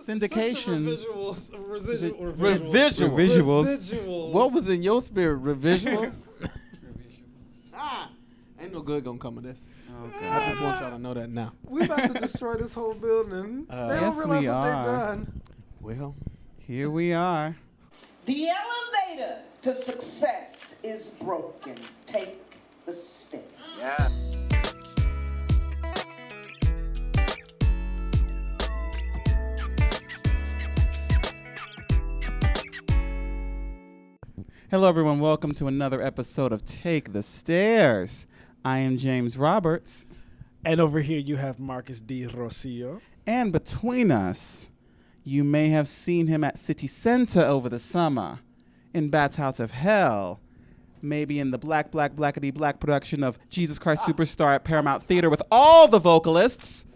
syndication. Residuals. What was in your spirit? Revisuals? Ain't no good gonna come of this. Okay. I just want y'all to know that now. We about to destroy this whole building. They don't realize what they've done. Well, here we are. The elevator to success is broken. Take the step. Yeah. Hello, everyone. Welcome to another episode of Take the Stairs. I am James Roberts. And over here you have Marcus D. Rocio. And between us, you may have seen him at City Center over the summer, in Bats Out of Hell, maybe in the Blackity Black production of Jesus Christ Superstar at Paramount Theater with all the vocalists,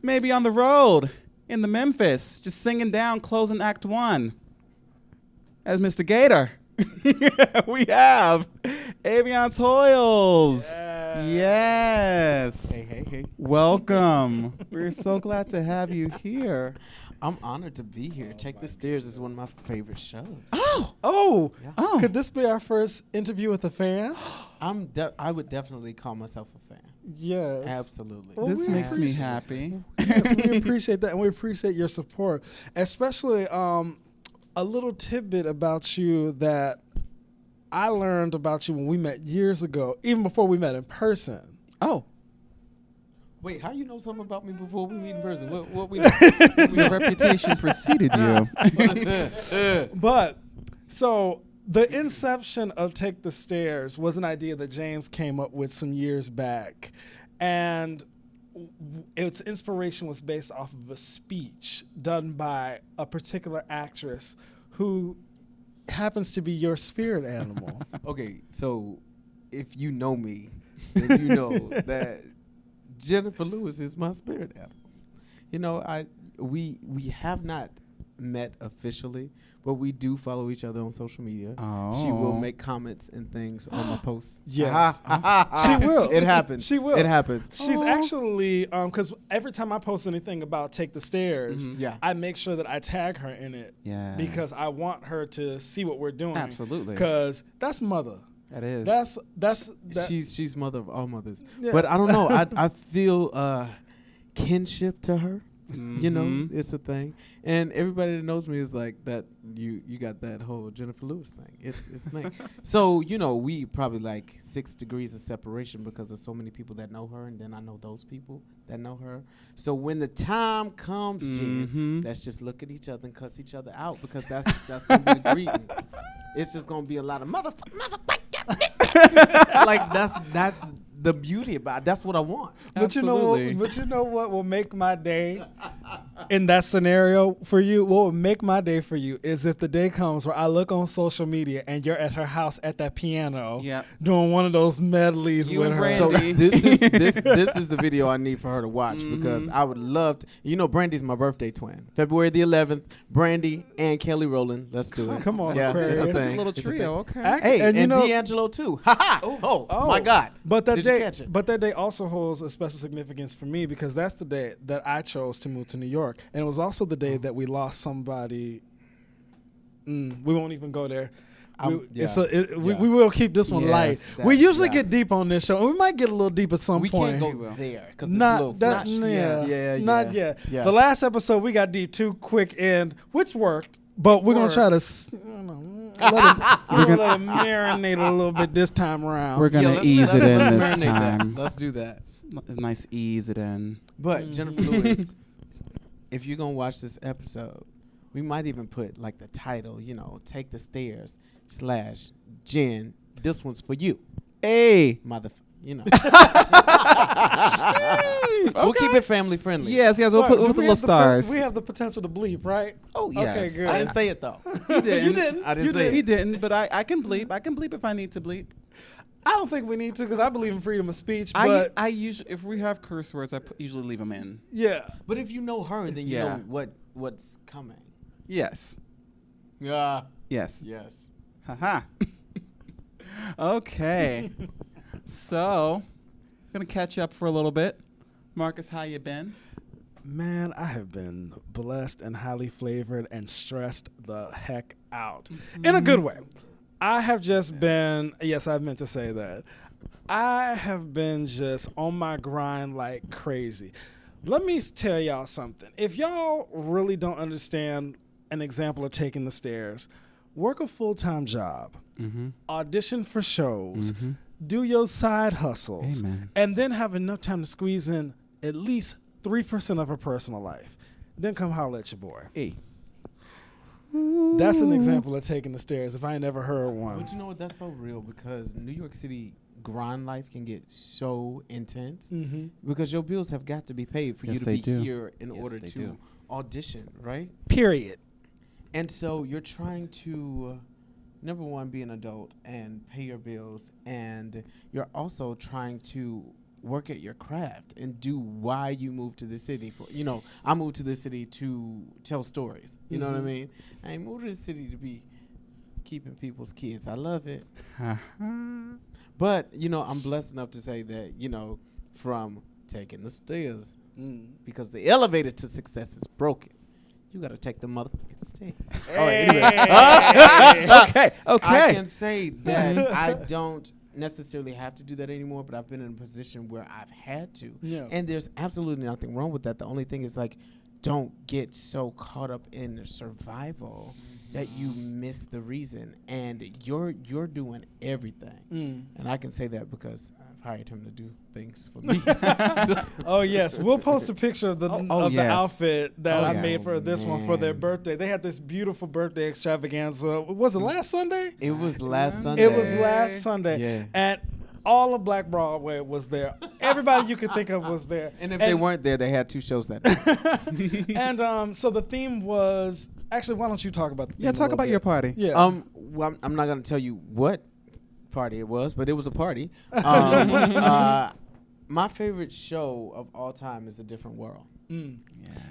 maybe on the road in the Memphis, just singing down closing Act 1 as Mr. Gator. We have Avionce Hoyles. Yes. Hey. Welcome. We're so glad to have you here. I'm honored to be here. Take the Stairs is one of my favorite shows. Oh. Oh. Could this be our first interview with a fan? I would definitely call myself a fan. Yes. Absolutely. Well, This we makes me appreciate- happy. Yes, we appreciate that, and we appreciate your support. Especially a little tidbit about you that I learned about you when we met years ago, even before we met in person. Oh. Wait, how you know something about me before we meet in person? What we know? Your reputation preceded you. But so the inception of Take the Stairs was an idea that James came up with some years back, and its inspiration was based off of a speech done by a particular actress who happens to be your spirit animal. Okay, so if you know me, then you know that Jennifer Lewis is my spirit animal. You know, we have not met officially, but we do follow each other on social media. Oh. She will make comments and things on my posts. Yes. She will. It happens. She will. It happens. She's actually, because every time I post anything about Take the Stairs, Yeah. I make sure that I tag her in it. Yes. Because I want her to see what we're doing. Absolutely. Because that's mother. That is. That. She's mother of all mothers. Yeah. But I don't know. I feel kinship to her. You know, it's a thing. And everybody that knows me is like that. You got that whole Jennifer Lewis thing. It's a thing. So, you know, we probably like 6 degrees of separation because there's so many people that know her, and then I know those people that know her. So when the time comes, Jen, let's just look at each other and cuss each other out, because that's gonna be the greeting. It's just gonna be a lot of motherfucker. Like that's the beauty about it. That's what I want. But Absolutely. you know what will make my day in that scenario for you? What will make my day for you is if the day comes where I look on social media and you're at her house at that piano, doing one of those medleys You with and her. So Brandy. this is the video I need for her to watch, because I would love to. You know, Brandy's my birthday twin. February the 11th, Brandy and Kelly Rowland. Let's do it. Come on, Yeah, Aquarius. it's a It's a thing. little It's a trio. thing. Okay. Hey, And you and know- D'Angelo too. Ha ha! Oh my God! But that Did you day, catch it? but that day also holds a special significance for me, because that's the day that I chose to move to New York, and it was also the day that we lost somebody. We won't even go there. We will keep this one Yes, light. We usually yeah. get deep on this show, and we might get a little deep at some We point. can't go there because it's a Not little that, fresh. not yet. Yeah. The last episode we got deep too quick, and which worked, but we're gonna try to. We're gonna let it marinate a little bit this time around. We're going to ease it in let's this marinate that. time. Let's do that. It's nice ease it in. But Jennifer Lewis, if you're gonna watch this episode, we might even put like the title, you know, Take the Stairs / Jen. This one's for you, Hey. you know. We'll keep it family friendly. Yes, we'll What, put do the we little have stars. We have the potential to bleep, right? Oh, yes. Okay, good. I didn't say it though. He didn't. You didn't. I didn't You say didn't. it. He didn't, but I can bleep. I can bleep if I need to bleep. I don't think we need to, because I believe in freedom of speech. I But usually, if we have curse words, usually leave them in. yeah, But if you know her, then you Yeah. know what's coming. Yes. Yeah. Yes. Yes. Haha. Okay. So, gonna catch up for a little bit. Marcus, how you been? Man, I have been blessed and highly flavored and stressed the heck out in a good way. I have just been, yes, I meant to say that. I have been just on my grind like crazy. Let me tell y'all something. If y'all really don't understand an example of taking the stairs, work a full-time job, audition for shows, do your side hustles, and then have enough time to squeeze in at least 3% of her personal life. Then come holler at your boy. Hey. That's an example of taking the stairs if I ain't never heard one. But you know what? That's so real because New York City grind life can get so intense because your bills have got to be paid for you to be here in order to audition, right? Period. And so you're trying to, number one, be an adult and pay your bills, and you're also trying to work at your craft and do why you moved to the city. For I moved to the city to tell stories. You know what I mean? I ain't moved to the city to be keeping people's kids. I love it. But, I'm blessed enough to say that, from taking the stairs, because the elevator to success is broken. You got to take the motherfucking stairs. Okay. I can say that I don't necessarily have to do that anymore, but I've been in a position where I've had to. Yeah. And there's absolutely nothing wrong with that. The only thing is, don't get so caught up in the survival that you miss the reason. And you're doing everything. And I can say that because I've hired him to do things for me. Oh, yes. We'll post a picture of the the outfit that I made for this one for their birthday. They had this beautiful birthday extravaganza. Was it last Sunday? It was last Sunday. It was last Sunday. Yeah. And all of Black Broadway was there. Everybody you could think of was there. And if they weren't there, they had 2 shows that day. And so the theme was, actually, why don't you talk about the theme? Yeah, talk about your party. Yeah. Well, I'm not going to tell you what party it was, but it was a party. My favorite show of all time is A Different World. Yes.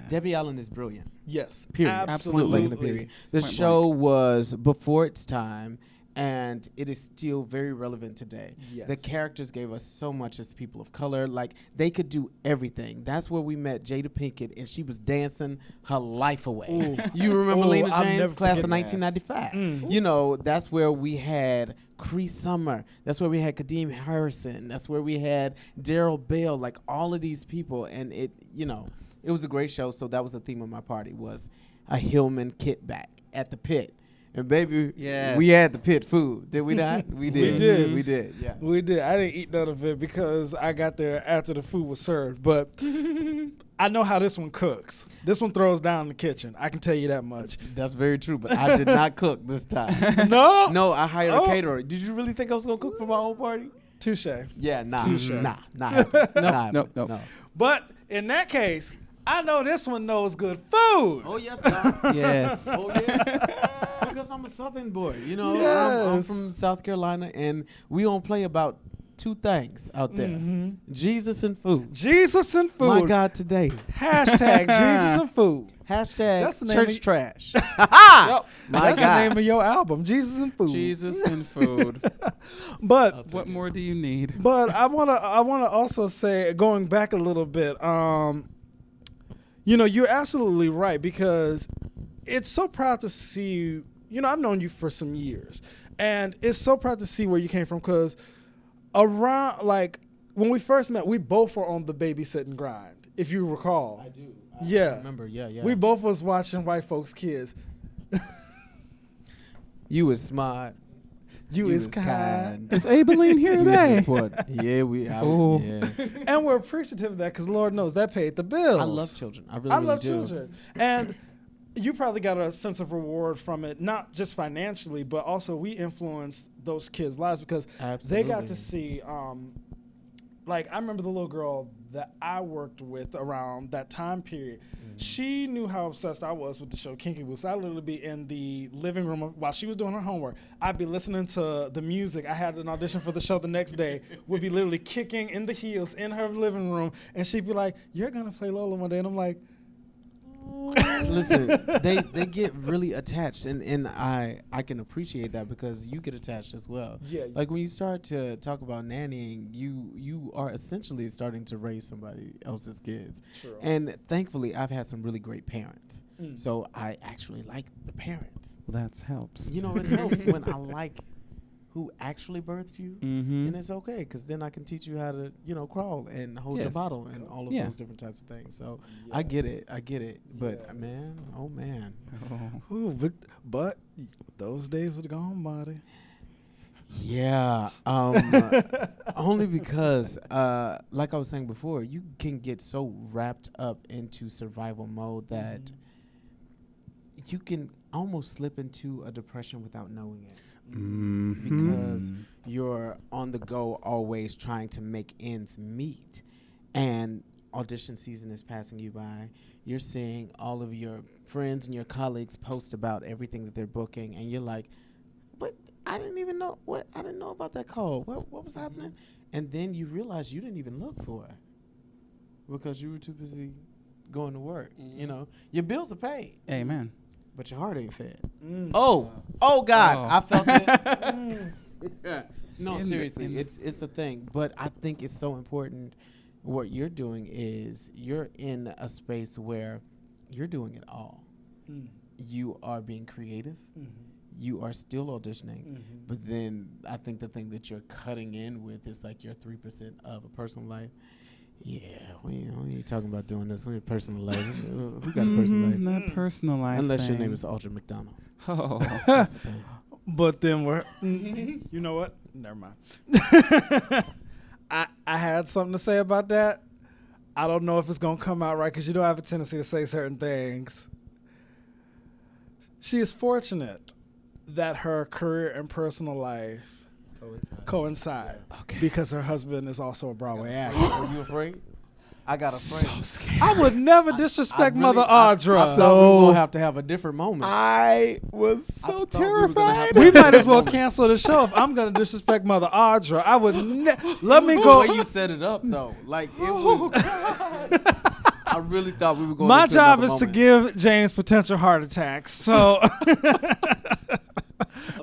Debbie Allen is brilliant. Yes. Period. Absolutely. Period. The show was before its time, and it is still very relevant today. Yes. The characters gave us so much as people of color. Like, they could do everything. That's where we met Jada Pinkett, and she was dancing her life away. Ooh. You remember Ooh, Lena I'll James, never class forget of that. 1995? That's where we had Cree Summer. That's where we had Kadeem Harrison. That's where we had Daryl Bell. Like, all of these people, and it was a great show. So that was the theme of my party, was a Hillman kickback at the pit. And baby, we had the pit food. Did we not? We did. We did. Yeah. We did. I didn't eat none of it because I got there after the food was served. But I know how this one cooks. This one throws down in the kitchen. I can tell you that much. That's very true. But I did not cook this time. No? No, I hired a caterer. Did you really think I was going to cook for my whole party? Touche. Yeah, nah. Touche. Nah, not happening. No. But in that case, I know this one knows good food. Oh, yes, God. Yes. Oh, yes. Because I'm a Southern boy. I'm Yes. from South Carolina, and we don't play about 2 things out there. Jesus and food. Jesus and food. My God, today. Hashtag Jesus and food. Hashtag That's the name church of- trash. That's God. the name of your album, Jesus and Food. Jesus and food. But What more do you need? But I wanna also say, going back a little bit, you're absolutely right, because it's so proud to see you. I've known you for some years, and it's so proud to see where you came from, because around, when we first met, we both were on the babysitting grind, if you recall. I do. Yeah. I remember, yeah. We both was watching White Folks Kids. You was smart. You is kind. Is Abilene here You was today? important. Yeah, Oh. yeah. And we're appreciative of that, because Lord knows that paid the bills. I love children. I really, I really love do. children. And you probably got a sense of reward from it, not just financially, but also we influenced those kids' lives, because they got to see, I remember the little girl that I worked with around that time period. She knew how obsessed I was with the show Kinky Boots. I'd literally be in the living room while she was doing her homework. I'd be listening to the music. I had an audition for the show the next day. Would be literally kicking in the heels in her living room, and she'd be like, "You're gonna play Lola one day," and I'm like, Listen, they get really attached, and I can appreciate that because you get attached as well. Yeah. Like when you start to talk about nannying, you are essentially starting to raise somebody else's kids. True. And thankfully, I've had some really great parents, so I actually like the parents. Well, that helps. You know, it helps when I like who actually birthed you, Mm-hmm. and it's okay because then I can teach you how to, crawl and hold your Yes. bottle and all of Yeah. those different types of things. So I get Yes. it. But Yes. man, oh man, Oh. Ooh, but those days are gone, buddy. yeah. Only because, like I was saying before, you can get so wrapped up into survival mode that you can almost slip into a depression without knowing it. Because you're on the go always trying to make ends meet, and audition season is passing you by. You're seeing all of your friends and your colleagues post about everything that they're booking, and you're like, but I didn't know about that call. What was happening? And then you realize you didn't even look for it because you were too busy going to work. Your bills are paid, Amen. but your heart ain't fed. Oh God, Oh. I felt it. No, In the- seriously, in the- it's a thing. But I think it's so important. What you're doing is you're in a space where you're doing it all. You are being creative. You are still auditioning. But then I think the thing that you're cutting in with is like your 3% of a personal life. Yeah, we ain't talking about doing this. We need personal life. Who got a personal life? That personal life. Unless your thing. name is Audra McDonald. Oh. That's the thing. But then we're, you know what? Never mind. I had something to say about that. I don't know if it's going to come out right because you don't have a tendency to say certain things. She is fortunate that her career and personal life coincide because her husband is also a Broadway actor. Are you afraid? I got afraid. So scared. I would never disrespect Mother I Audra. thought we were gonna have to have a different moment. I was so thought we were gonna have terrified. to- We might as well cancel the show if I'm going to disrespect Mother Audra. I would let me The go. way you set it up, though, like it was. I really thought we were going. My into job another is to moment. give James potential heart attacks. So I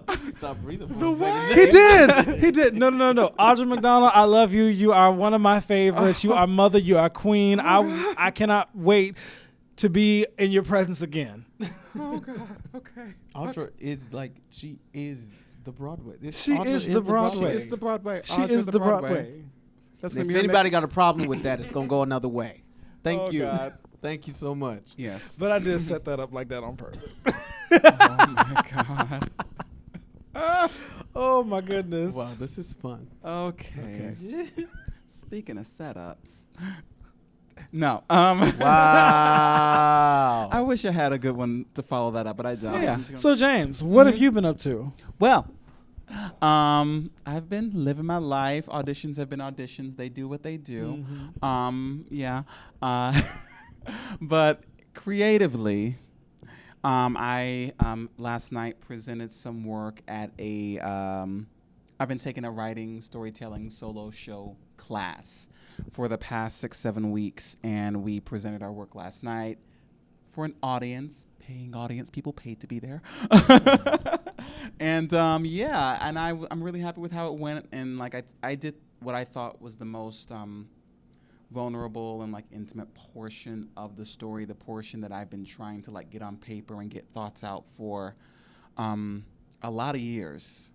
think he stopped breathing for a second. he did. He did. No. Audra McDonald, I love you. You are one of my favorites. You are mother. You are queen. I cannot wait to be in your presence again. Oh God. Okay. Audra is like she is the Broadway. She Audra is the Broadway. It's the Broadway. She Audra is the Broadway. That's And gonna if be anybody got a problem with that, it's gonna go another way. Thank Oh, you. God. Thank you so much. Yes. But I did set that up like that on purpose. Oh my God. Oh my goodness. Wow, this is fun. Okay. Speaking of setups. No. Wow. I wish I had a good one to follow that up, but I don't. Yeah. I'm just gonna- So James, what have you been up to? Well, I've been living my life. Auditions have been auditions. They do what they do. Yeah. But creatively, I last night presented some work at a. I've been taking a writing, storytelling, solo show class for the past 6-7 weeks, and we presented our work last night for an audience, paying audience, people paid to be there. And yeah, and I'm really happy with how it went, and like I did what I thought was the most vulnerable and like intimate portion of the story, the portion that I've been trying to like get on paper and get thoughts out for a lot of years,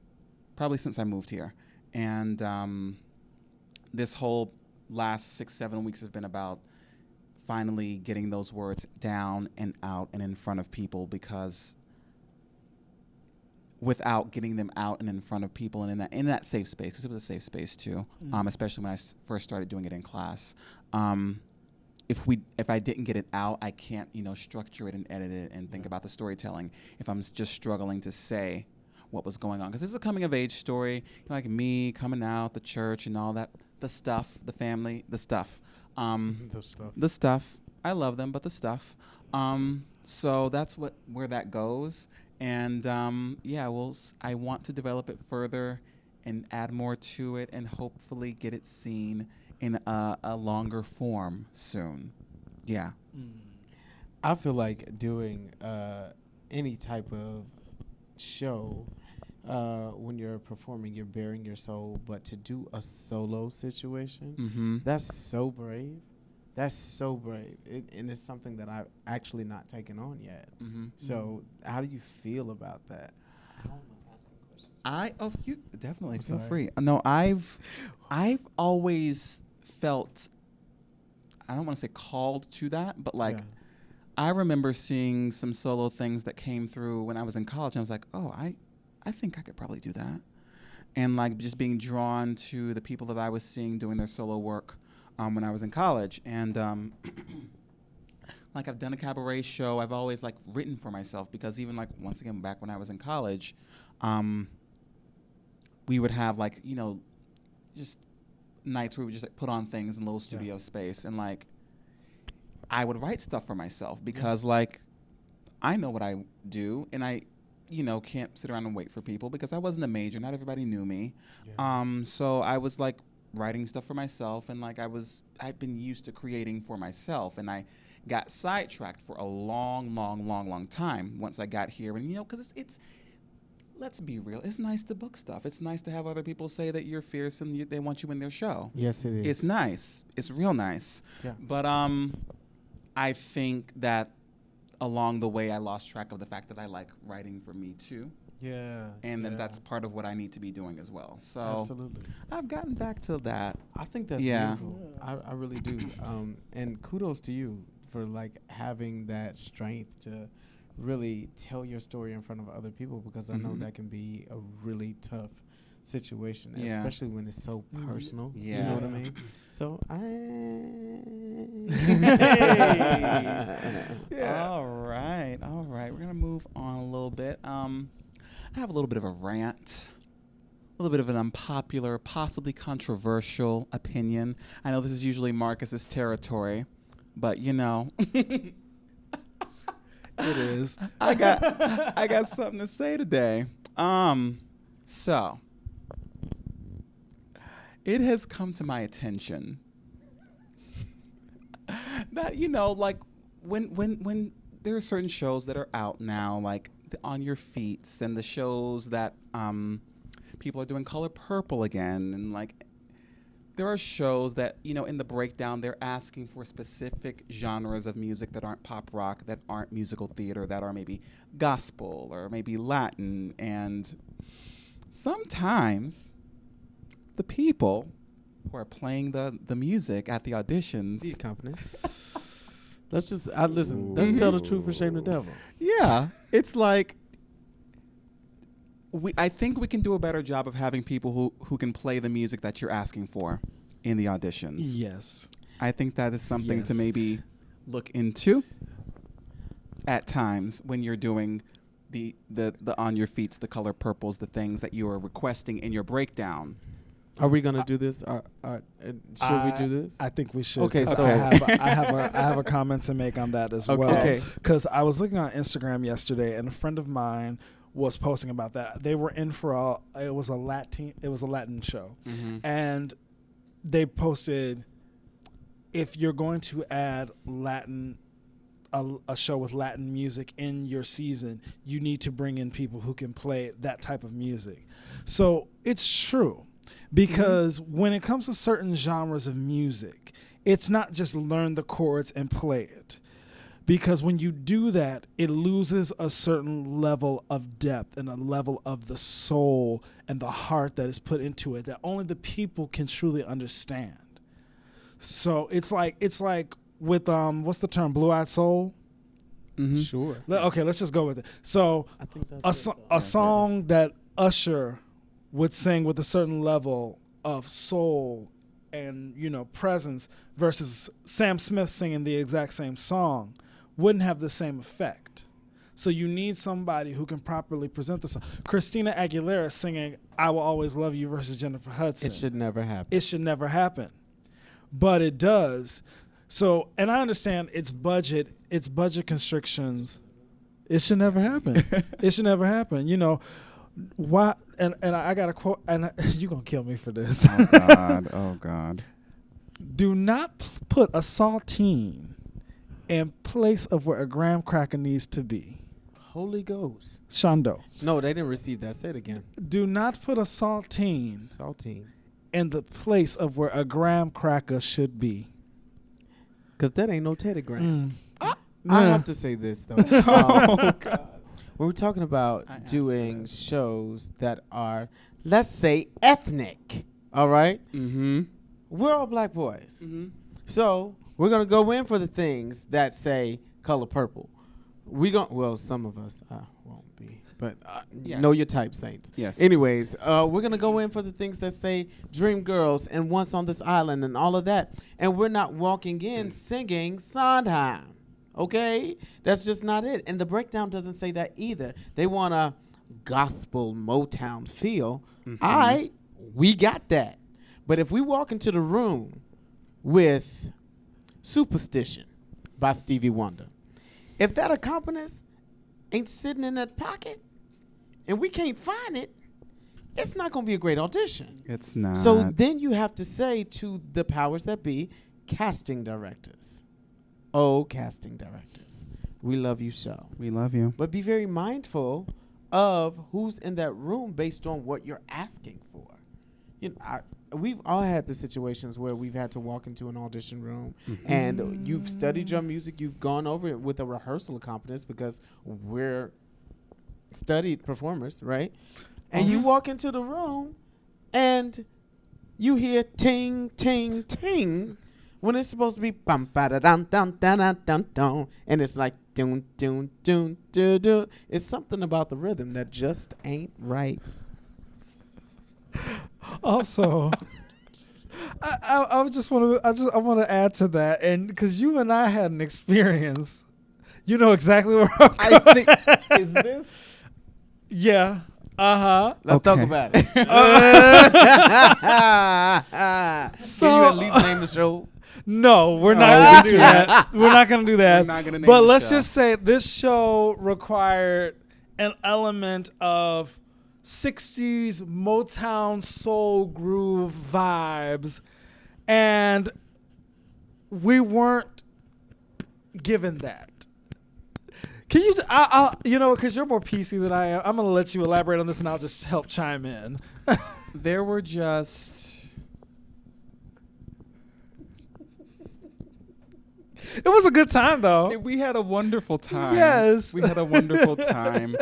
probably since I moved here. And this whole last 6-7 weeks have been about finally getting those words down and out and in front of people, because without getting them out and in front of people and in that safe space, because it was a safe space too, especially when I first started doing it in class. If I didn't get it out, I can't structure it and edit it and think about the storytelling if I'm just struggling to say what was going on. Because this is a coming of age story, like me coming out, the church and all that, the stuff, the family, the stuff. The stuff. I love them, but the stuff. So that's where that goes. And yeah, I want to develop it further and add more to it, and hopefully get it seen in a longer form soon. Yeah. I feel like doing any type of show, when you're performing, you're bearing your soul. But to do a solo situation, that's so brave. That's so brave. And it's something that I've actually not taken on yet. So how do you feel about that? You definitely feel free. No, I've always felt, I don't want to say called to that, but like I remember seeing some solo things that came through when I was in college, and I was like, oh, I think I could probably do that. And like just being drawn to the people that I was seeing doing their solo work when I was in college. And like I've done a cabaret show. I've always like written for myself because even like once again back when I was in college, we would have like, you know, just nights where we would just like put on things in a little studio space, and like I would write stuff for myself because like I know what I do, and I, you know, can't sit around and wait for people because I wasn't a major. Not everybody knew me. So I was like writing stuff for myself, and like I'd been used to creating for myself, and I got sidetracked for a long time once I got here. And you know, because it's let's be real, it's nice to book stuff. It's nice to have other people say that you're fierce and they want you in their show. Yes, it is. It's nice. It's real nice. Yeah. But I think that along the way I lost track of the fact that I like writing for me too. Yeah. And then that's part of what I need to be doing as well. So absolutely, I've gotten back to that. I think that's beautiful. I really do. And kudos to you for like having that strength to really tell your story in front of other people, because I know that can be a really tough situation, especially when it's so personal. You know what I mean? So All right. We're gonna move on a little bit. I have a little bit of a rant, a little bit of an unpopular, possibly controversial opinion. I know this is usually Marcus's territory, but you know. It is. I got something to say today. So it has come to my attention that, you know, like when there are certain shows that are out now, like the On Your Feets and the shows that people are doing Color Purple again, and like there are shows that, you know, in the breakdown, they're asking for specific genres of music that aren't pop rock, that aren't musical theater, that are maybe gospel or maybe Latin. And sometimes the people who are playing the music at the auditions, these companies. Let's just listen. Let's tell the truth and shame the devil. Yeah, it's like I think we can do a better job of having people who can play the music that you're asking for in the auditions. Yes. I think that is something to maybe look into at times when you're doing the On Your Feets, the Color Purples, the things that you are requesting in your breakdown. Are we gonna do this? Should we do this? I think we should. Okay, so I have a comment to make on that as well. Okay. Because I was looking on Instagram yesterday, and a friend of mine was posting about that. They were in for it was a Latin show, and they posted, if you're going to add Latin, a show with Latin music in your season, you need to bring in people who can play that type of music. So it's true, because when it comes to certain genres of music, it's not just learn the chords and play it. Because when you do that, it loses a certain level of depth and a level of the soul and the heart that is put into it that only the people can truly understand. So it's like with what's the term, blue-eyed soul? Sure. Okay, let's just go with it. So I think that's a song that Usher would sing with a certain level of soul and, you know, presence versus Sam Smith singing the exact same song wouldn't have the same effect. So you need somebody who can properly present the song. Christina Aguilera singing I Will Always Love You versus Jennifer Hudson. It should never happen. It should never happen. But it does. So, and I understand it's budget constrictions. It should never happen. It should never happen. You know, why? And I got a quote, and you're going to kill me for this. Oh, God. Oh, God. Do not put a saltine in place of where a graham cracker needs to be. Holy Ghost. Shondo. No, they didn't receive that. Say it again. Do not put a saltine Saltine. in the place of where a graham cracker should be. Because that ain't no Teddy Graham. I Nah. have to say this, though. God. When we're talking about I asked doing for that. shows that are, let's say, ethnic, all right? Mm-hmm. We're all black boys. Mm-hmm. So we're going to go in for the things that say color purple. Well, some of us won't be, but Yes. know your type, saints. Yes. Anyways, we're going to go in for the things that say Dream Girls and Once on This Island and all of that. And we're not walking in singing Sondheim, okay? That's just not it. And the breakdown doesn't say that either. They want a gospel Motown feel. All right, we got that. But if we walk into the room with Superstition by Stevie Wonder, if that accompanist ain't sitting in that pocket and we can't find it, it's not going to be a great audition. It's not. So then you have to say to the powers that be, casting directors. Oh, casting directors. We love you so. We love you. But be very mindful of who's in that room based on what you're asking for. You know, we've all had the situations where we've had to walk into an audition room and you've studied your music, you've gone over it with a rehearsal accompanist because we're studied performers, right? And you walk into the room and you hear ting, ting, ting when it's supposed to be bum ba da dum dum dum dum dum dum, and it's like doon doon doon doon doon. It's something about the rhythm that just ain't right. Also, I want to add to that, and because you and I had an experience, you know exactly where I'm going. I think is this. Yeah. Let's talk Okay. about it. So- Can you at least name the show? No, we're not going to do that. We're not going to do that. We're not gonna name But the let's show. just say this show required an element of 60s Motown soul groove vibes, and we weren't given that. Can you, because you're more PC than I am, I'm going to let you elaborate on this and I'll just help chime in. There were just. It was a good time, though. We had a wonderful time. Yes. We had a wonderful time.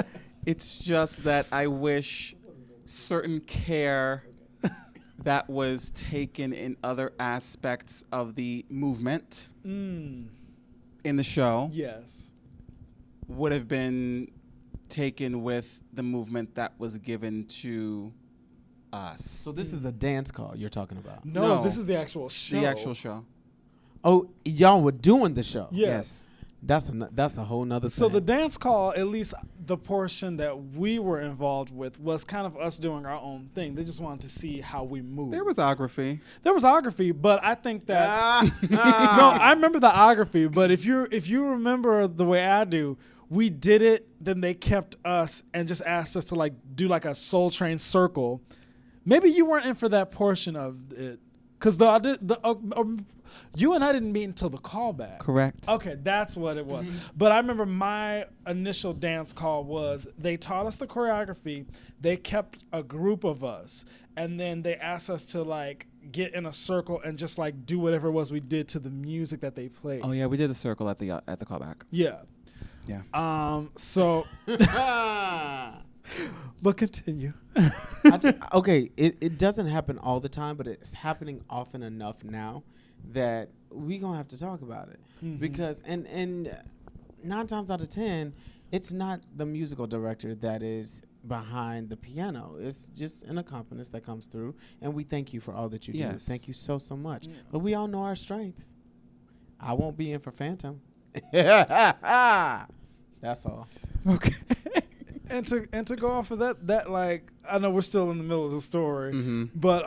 It's just that I wish certain care that was taken in other aspects of the movement in the show Yes. would have been taken with the movement that was given to us. So this is a dance call you're talking about. No, No. this is the actual show. The actual show. Oh, y'all were doing the show. Yes. That's a whole nother So thing. the dance call, at least the portion that we were involved with, was kind of us doing our own thing. They just wanted to see how we moved. There was ography. There was ography, but I think that no, I remember the ography. But if you remember the way I do, we did it. Then they kept us and just asked us to like do like a Soul Train circle. Maybe you weren't in for that portion of it, because you and I didn't meet until the callback. Correct. Okay, that's what it was. But I remember my initial dance call was they taught us the choreography. They kept a group of us, and then they asked us to like get in a circle and just like do whatever it was we did to the music that they played. Oh yeah, we did the circle at the callback. Yeah. Yeah. So, but continue. Okay, it doesn't happen all the time, but it's happening often enough now that we gonna have to talk about it because and 9 times out of 10, it's not the musical director that is behind the piano. It's just an accompanist that comes through, and we thank you for all that you do. Yes. Thank you so much. But we all know our strengths. I won't be in for Phantom. That's all. Okay. And to go off of that like I know we're still in the middle of the story, but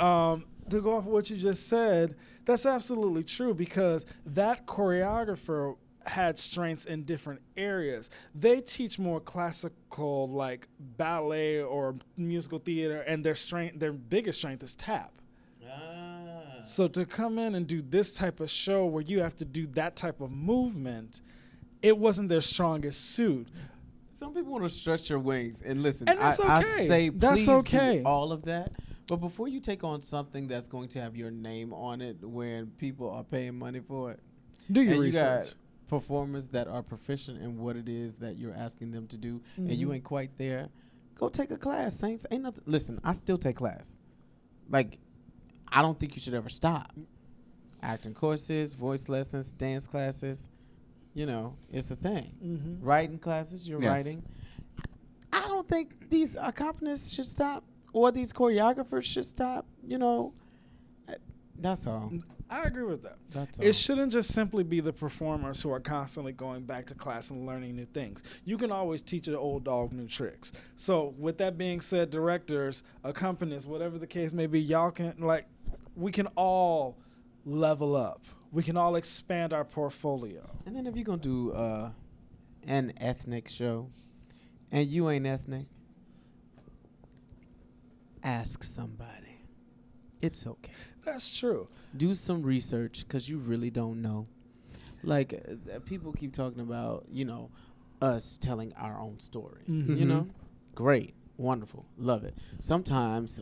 to go off of what you just said, that's absolutely true because that choreographer had strengths in different areas. They teach more classical like ballet or musical theater, and their biggest strength is tap. So to come in and do this type of show where you have to do that type of movement, it wasn't their strongest suit. Some people want to stretch your wings, and listen. And that's I okay. say That's please okay. do all of that, but before you take on something that's going to have your name on it, when people are paying money for it, Do your and research. you got performers that are proficient in what it is that you're asking them to do, and you ain't quite there, go take a class, Saints. Ain't nothing. Listen, I still take class. Like, I don't think you should ever stop. Acting courses, voice lessons, dance classes. You know, it's a thing. Writing classes, you're Yes. writing. I don't think these accompanists should stop or these choreographers should stop. You know, that's all. I agree with that. That's all. It shouldn't just simply be the performers who are constantly going back to class and learning new things. You can always teach an old dog new tricks. So with that being said, directors, accompanists, whatever the case may be, y'all can, like, we can all level up. We can all expand our portfolio. And then if you're going to do an ethnic show and you ain't ethnic, ask somebody. It's okay. That's true. Do some research because you really don't know. Like, people keep talking about, you know, us telling our own stories. You know? Great. Wonderful. Love it. Sometimes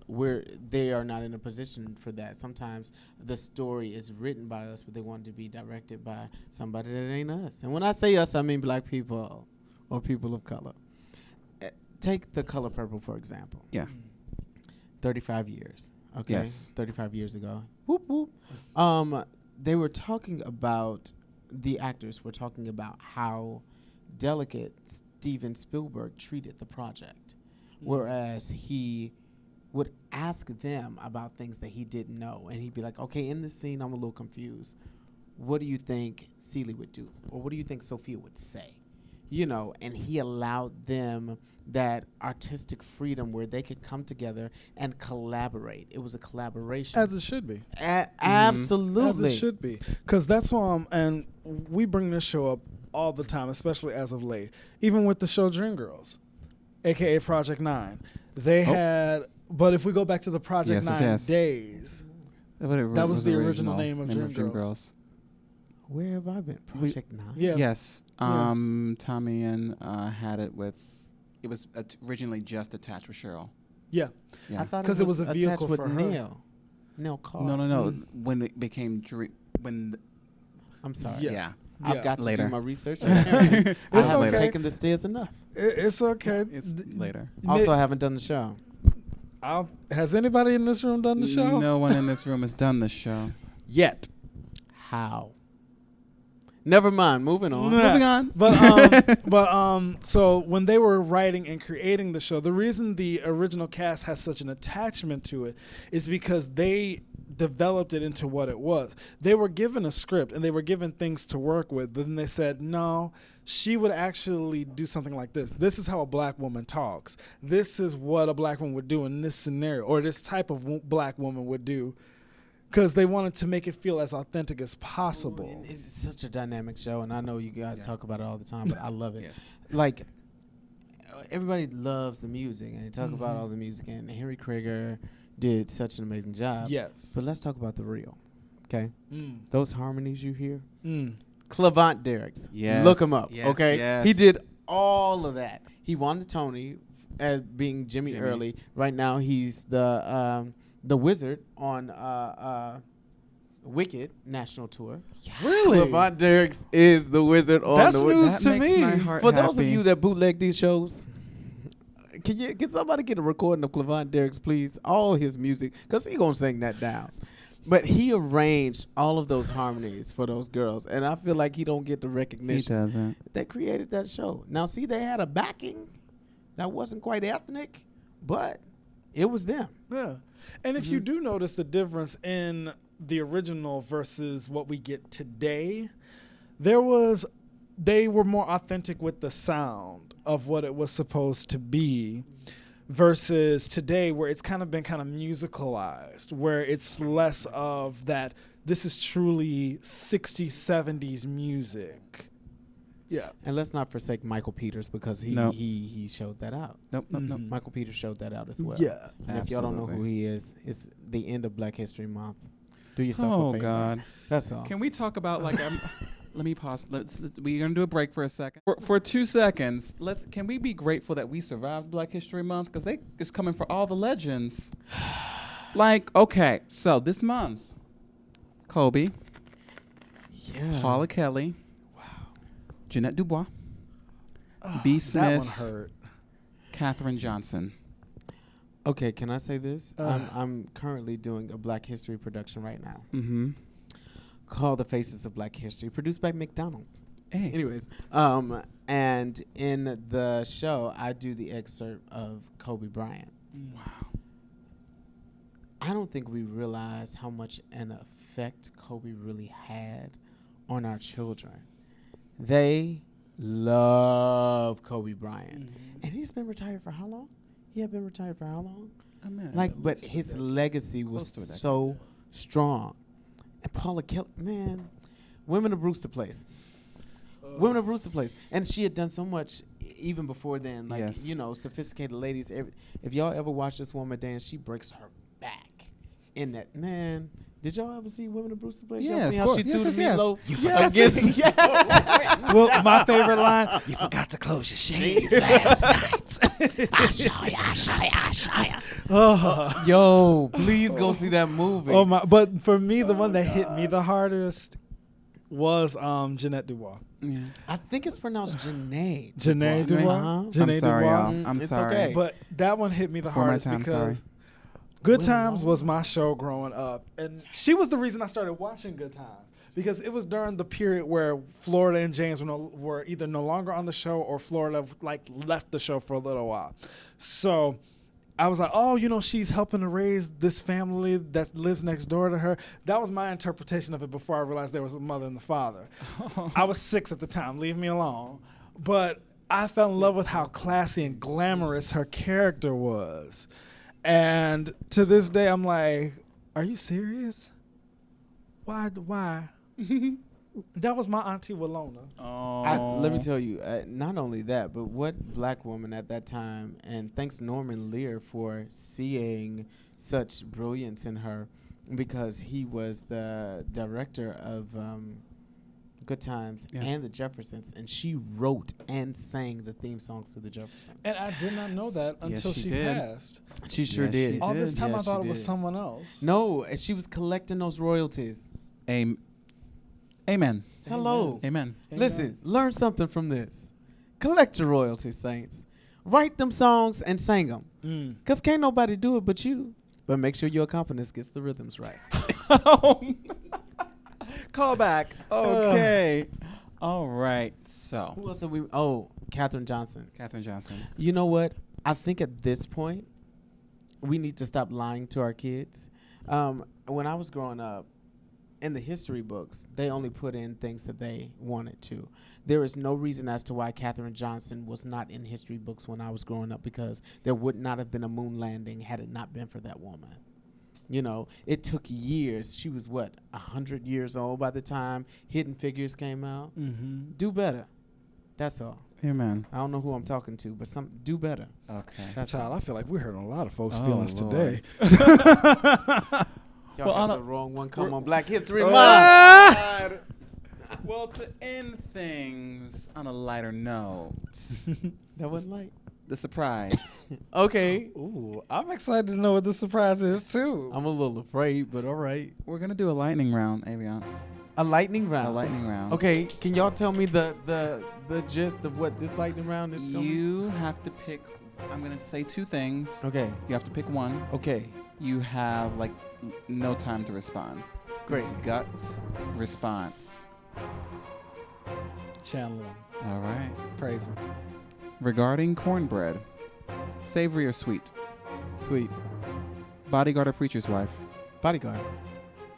they are not in a position for that. Sometimes the story is written by us, but they want it to be directed by somebody that ain't us. And when I say us, I mean black people or people of color. Take The Color Purple, for example. Yeah. 35 years. Okay. Yes. 35 years ago. Whoop, whoop. They were talking about, the actors were talking about how delicate Steven Spielberg treated the project. Whereas he would ask them about things that he didn't know. And he'd be like, okay, in this scene, I'm a little confused. What do you think Celie would do? Or what do you think Sophia would say? You know, and he allowed them that artistic freedom where they could come together and collaborate. It was a collaboration. As it should be. Absolutely. As it should be. Because that's why, and we bring this show up all the time, especially as of late. Even with the show Dreamgirls, a.k.a. Project 9. They had, but if we go back to the Project 9 days, that was the original name of Dreamgirls. Where have I been? Project 9? Yeah. Yes. Tommy and had it with, it was originally just attached with Cheryl. Yeah. I thought 'Cause it was a vehicle attached with for her. Neil Carr. No. When it became I'm sorry. yeah. I've got Later. to do my research. It's I haven't okay. taken the stairs enough. It's okay. It's later. Also, I haven't done the show. Has anybody in this room done the show? No one in this room has done this show. Yet. How? Never mind. Moving on. Nah. Moving on. But so when they were writing and creating the show, the reason the original cast has such an attachment to it is because they developed it into what it was. They were given a script and they were given things to work with, but then they said, no, she would actually do something like this. This is how a black woman talks. This is what a black woman would do in this scenario, or this type of black woman would do. Because they wanted to make it feel as authentic as possible. It's such a dynamic show, and I know you guys talk about it all the time, but I love it. Yes. Like, everybody loves the music, and they talk about all the music, and Henry Krieger did such an amazing job. Yes. But let's talk about the real, okay? Mm. Those harmonies you hear. Mm. Clavant Derricks. Yes. Look him up, Yes, okay? yes. He did all of that. He won the Tony as being Jimmy Early. Right now, he's the Wizard on Wicked National Tour. Really? Clavant Derricks is the Wizard on That's the Wicked. news to makes me. my heart For those of happy. you that bootleg these shows, can somebody get a recording of Clavant Derricks, please? All his music, because he gonna sing that down. But he arranged all of those harmonies for those girls, and I feel like he don't get the He recognition doesn't. that created that show. Now, see, they had a backing that wasn't quite ethnic, but it was them. Yeah. And if you do notice the difference in the original versus what we get today, they were more authentic with the sound of what it was supposed to be versus today where it's kind of been musicalized, where it's less of that this is truly 60s, 70s music. Yeah. And let's not forsake Michael Peters, because he showed that out. Nope. Michael Peters showed that out as well. Yeah. And if y'all don't know who Absolutely. he is, it's the end of Black History Month. Do yourself a Oh favor. God. That's all. Can we talk about like? Let me pause. We're gonna do a break for a second. For 2 seconds, can we be grateful that we survived Black History Month? Because they is coming for all the legends. Like, okay, so this month, Kobe, Yeah. Paula Kelly, Jeanette Dubois, B. That one Smith, hurt. Katherine Johnson. Okay, can I say this? I'm currently doing a Black History production right now Mm-hmm. called The Faces of Black History, produced by McDonald's. Hey. Anyways, and in the show, I do the excerpt of Kobe Bryant. Wow. I don't think we realize how much an effect Kobe really had on our children. They love Kobe Bryant. And he's been retired for how long? He had been retired for how long? But his legacy was so strong. And Paula Kelly, man, Women of Brewster Place. Women of Brewster Place. And she had done so much even before then. Like, Yes. sophisticated ladies. If y'all ever watch this woman dance, she breaks her back in that. Man, did y'all ever see Women of Brewster Place? Y'all Yes, see of how she course. threw Yes, the yes, meatloaf yes. against Well, my favorite line, you forgot to close your shades last night. I saw ya. Yo, please go see that movie. Oh my! But for me, the one that hit me the hardest was Jeanette Dubois. Yeah. I think it's pronounced Janae. Janae Dubois. Uh-huh. Janae I'm sorry, Dubois. y'all. I'm It's sorry. okay. But that one hit me the Before my hardest time, because sorry. Good Times was my show growing up, and she was the reason I started watching Good Times because it was during the period where Florida and James were either no longer on the show or Florida left the show for a little while. So I was like, oh, she's helping to raise this family that lives next door to her. That was my interpretation of it before I realized there was a mother and the father. I was 6 at the time. Leave me alone. But I fell in love with how classy and glamorous her character was. And to this day, I'm like, are you serious? Why? That was my auntie Walona. Oh. Let me tell you, not only that, but what black woman at that time, and thanks Norman Lear for seeing such brilliance in her, because he was the director of Good Times and the Jeffersons, and she wrote and sang the theme songs to the Jeffersons. And I did not know that until she did. passed. She sure Yes, she did. All this time Yeah, I thought she it was did. someone else. No, and she was collecting those royalties. Amen. Hello. Amen. Listen, learn something from this. Collect your royalties, saints. Write them songs and sing them. Because can't nobody do it but you. But make sure your accompanist gets the rhythms right. Call back. Okay. All right. So, Who else did we... Oh, Katherine Johnson. Katherine Johnson. You know what? I think at this point, we need to stop lying to our kids. When I was growing up, in the history books, they only put in things that they wanted to. There is no reason as to why Katherine Johnson was not in history books when I was growing up, because there would not have been a moon landing had it not been for that woman. It took years. She was, 100 years old by the time Hidden Figures came out? Mm-hmm. Do better. That's all. Amen. I don't know who I'm talking to, but do better. Okay. That's Child, I feel like we're hurting a lot of folks' Oh, feelings Lord. today. Y'all Well, got on the a- wrong one come on Black History Oh, Month. God. Well, to end things on a lighter note, That wasn't light. the surprise. Okay. Ooh, I'm excited to know what the surprise is, too. I'm a little afraid, but all right. We're gonna do a lightning round, Avionce. A lightning round. A lightning round. Okay, can y'all tell me the gist of what this lightning round is? You have to pick. I'm gonna say 2 things. Okay. You have to pick one. Okay. You have no time to respond. Great. It's gut response. Channel him. All right. Praise him. Regarding cornbread, savory or sweet? Sweet. Bodyguard or preacher's wife? Bodyguard.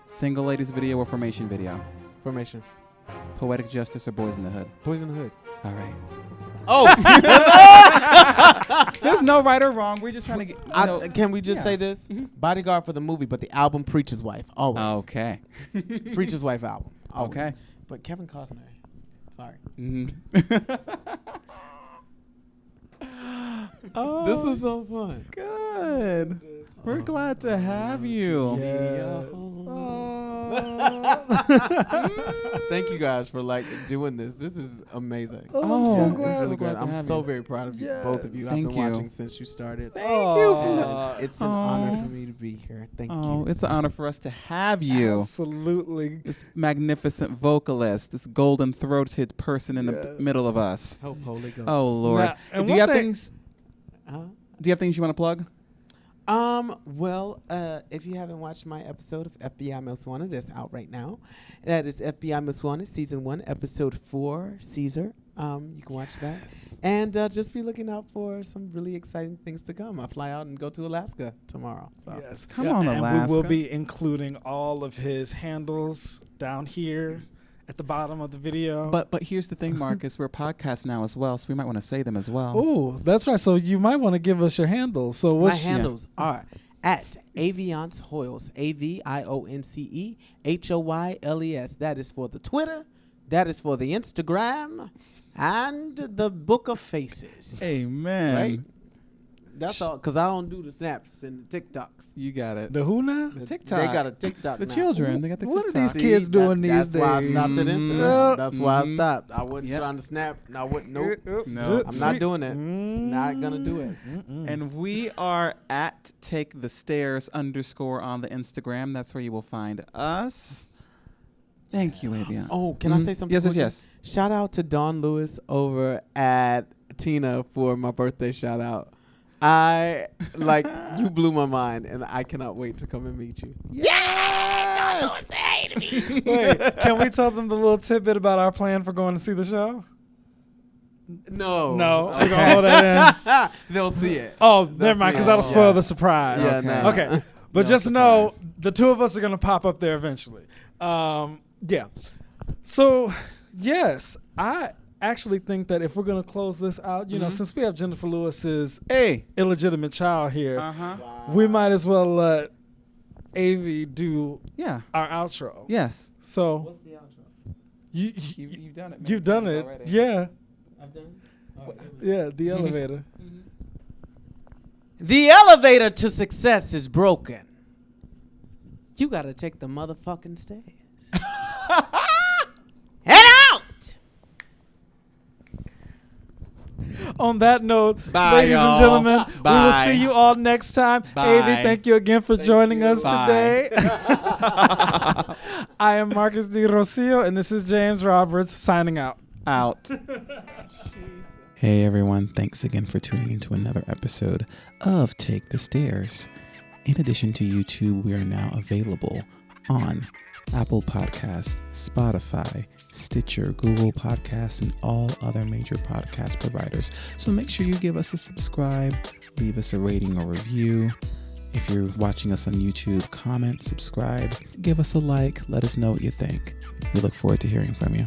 Single ladies video or formation video? Formation. Poetic justice or boys in the hood? Boys in the Hood. All right. Oh. There's no right or wrong. We're just trying to get. Can we just yeah. say this? Mhm. Bodyguard for the movie, but the album Preacher's Wife. Always. Okay. Preacher's Wife album. Always. Okay. But Kevin Costner. Sorry. Oh, This was so fun. good. We're glad to have you. Yeah. Oh. Thank you guys for doing this. This is amazing. I'm so It's glad. really good. glad to I'm have so you. very proud of you, Yes. both of you. Thank I've you. been watching since you started. Thank you for And it's an honor for me to be here. Thank you. It's an honor for us to have you. Absolutely. This magnificent vocalist, this golden-throated person in the middle of us. Hope Holy Ghost. Oh Lord! Now, and Do you one have thing- things? Do you have things you want to plug? Well, if you haven't watched my episode of FBI Most Wanted, that's out right now. That is FBI Most Wanted, Season 1, Episode 4, Caesar. You can watch that. And just be looking out for some really exciting things to come. I fly out and go to Alaska tomorrow. So. Yes. Come on, And Alaska. we will be including all of his handles down here at the bottom of the video. But here's the thing, Marcus. We're a podcast now as well, so we might want to say them as well. Oh, that's right. So you might want to give us your handles. So My what's handles are at Avionce Hoyles, AVIONCE HOYLES. That is for the Twitter. That is for the Instagram. And the Book of Faces. Amen. Right? That's all, because I don't do the snaps and the TikToks. You got it. the who now? The TikTok. They got a TikTok The now. children, they got the What are TikTok. these kids doing these That's why I days? stopped at Instagram. Mm. That's why I Mhm. stopped. I wasn't Yep. trying to snap. And I wouldn't. Nope. No. I'm not doing it. Not gonna do it. And we are at Take the Stairs _ on the Instagram. That's where you will find us. Thank you, Avionce. Oh, can I say something? Yes, yes, quickly? yes. Shout out to Dawn Lewis over at Tina for my birthday shout out. You blew my mind, and I cannot wait to come and meet you. Yes! Wait, can we tell them the little tidbit about our plan for going to see the show? No. No, we're gonna hold that in. They'll see it. Oh, never mind, because that'll see it. spoil Yeah. the surprise. Yeah, Okay. no. Okay, but No just know surprise. the two of us are gonna pop up there eventually. Yeah. So yes, I actually think that if we're gonna close this out, you know, since we have Jennifer Lewis's Hey. illegitimate child here, Uh-huh. we might as well let Avi do Yeah. our outro. Yes. So What's the outro? You've done it. many you've done times it. already. Yeah. I've done. Yeah. The elevator. The elevator to success is broken. You gotta take the motherfucking stairs. Head out! On that note, Bye, ladies y'all. and gentlemen, we will Bye. see you all next time. Bye. Avi, thank you again for joining us Bye. today. I am Marcus D. Rocio, and this is James Roberts signing out. Out. Hey everyone, thanks again for tuning into another episode of Take the Stairs. In addition to YouTube, we are now available on Apple Podcasts, Spotify, Stitcher, Google Podcasts, and all other major podcast providers. So make sure you give us a subscribe, leave us a rating or review. If you're watching us on YouTube, comment, subscribe, give us a like, let us know what you think. We look forward to hearing from you.